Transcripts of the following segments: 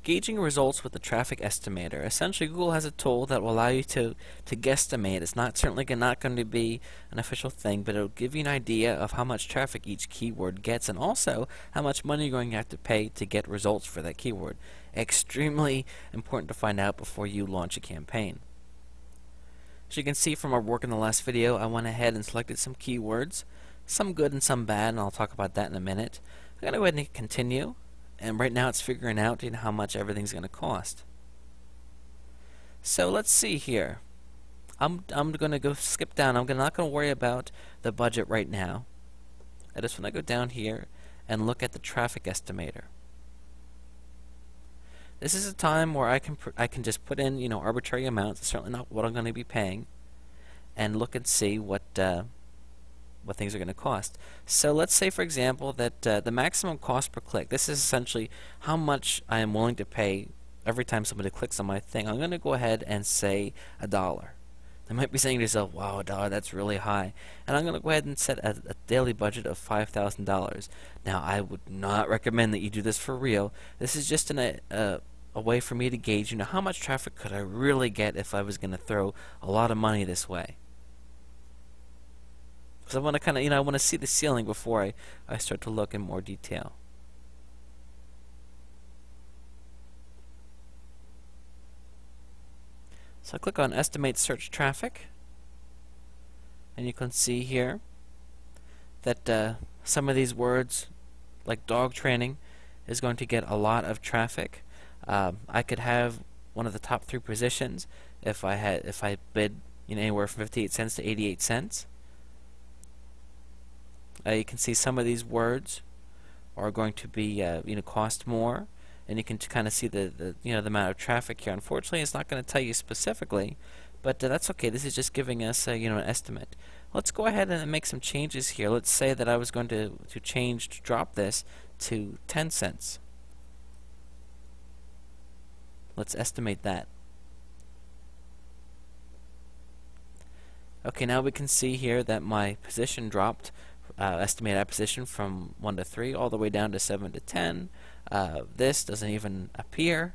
Gauging results with the traffic estimator. Essentially, Google has a tool that will allow you to guesstimate. It's not not going to be an official thing, but it'll give you an idea of how much traffic each keyword gets, and also how much money you're going to have to pay to get results for that keyword. Extremely important to find out before you launch a campaign. As you can see from our work in the last video, I went ahead and selected some keywords, some good and some bad, and I'll talk about that in a minute. I'm going to go ahead and hit continue. And right now it's figuring out how much everything's going to cost. So let's see here. I'm going to go skip down. I'm not going to worry about the budget right now. I just want to go down here and look at the traffic estimator. This is a time where I can just put in arbitrary amounts. It's certainly not what I'm going to be paying, and look and see what things are going to cost. So let's say, for example, that the maximum cost per click, this is essentially how much I am willing to pay every time somebody clicks on my thing. I'm going to go ahead and say $1. They might be saying to yourself, wow, $1, that's really high. And I'm going to go ahead and set a daily budget of $5,000. Now, I would not recommend that you do this for real. This is just a way for me to gauge, how much traffic could I really get if I was going to throw a lot of money this way. So I want to kind of, I want to see the ceiling before I start to look in more detail. So I click on Estimate Search Traffic, and you can see here that some of these words, like dog training, is going to get a lot of traffic. I could have one of the top 3 positions if I bid anywhere from 58 cents to 88 cents. You can see some of these words are going to be cost more, and you can kind of see the amount of traffic here. Unfortunately, it's not going to tell you specifically, but that's okay. This is just giving us an estimate. Let's go ahead and make some changes here. Let's say that I was going to drop this to 10 cents. Let's estimate that. Okay, now we can see here that my position dropped. Estimate that position from 1 to 3 all the way down to 7 to 10. This doesn't even appear,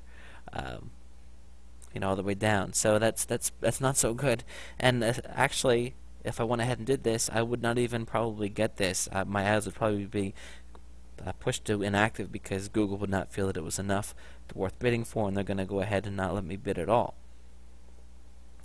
all the way down. So that's not so good. And actually, if I went ahead and did this, I would not even probably get this. My ads would probably be pushed to inactive because Google would not feel that it was enough worth bidding for, and they're going to go ahead and not let me bid at all.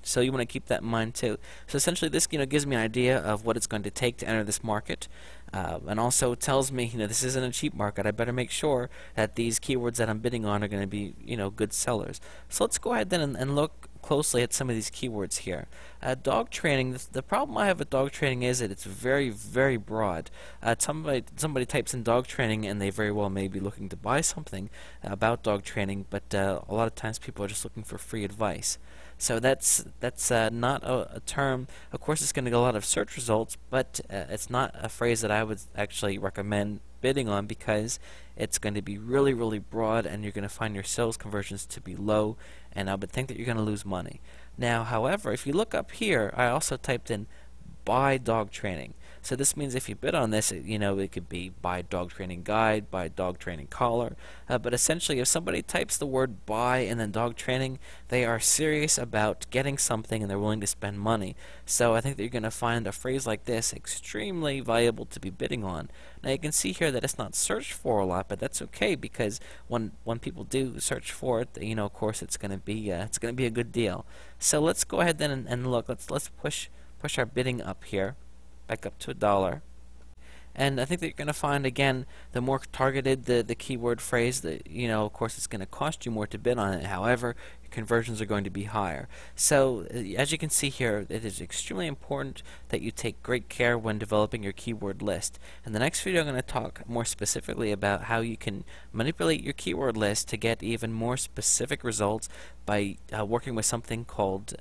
So you want to keep that in mind too. So essentially, this gives me an idea of what it's going to take to enter this market, and also tells me this isn't a cheap market. I better make sure that these keywords that I'm bidding on are going to be good sellers. So let's go ahead then and look closely at some of these keywords here. Dog training. The problem I have with dog training is that it's very, very broad. Somebody types in dog training and they very well may be looking to buy something about dog training, but a lot of times people are just looking for free advice. So that's not a term. Of course, it's going to get a lot of search results, but it's not a phrase that I would actually recommend bidding on because it's going to be really, really broad, and you're going to find your sales conversions to be low, and I would think that you're going to lose money. Now, however, if you look up here, I also typed in buy dog training. So this means if you bid on this, it could be buy dog training guide, buy dog training collar. But essentially, if somebody types the word buy and then dog training, they are serious about getting something and they're willing to spend money. So I think that you're going to find a phrase like this extremely valuable to be bidding on. Now you can see here that it's not searched for a lot, but that's okay because when people do search for it, of course it's going to be a good deal. So let's go ahead then and look. Let's push our bidding up here, back up to $1. And I think that you're going to find, again, the more targeted the keyword phrase, of course it's going to cost you more to bid on it. However, your conversions are going to be higher. So as you can see here, it is extremely important that you take great care when developing your keyword list. In the next video, I'm going to talk more specifically about how you can manipulate your keyword list to get even more specific results by working with something called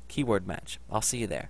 keyword match. I'll see you there.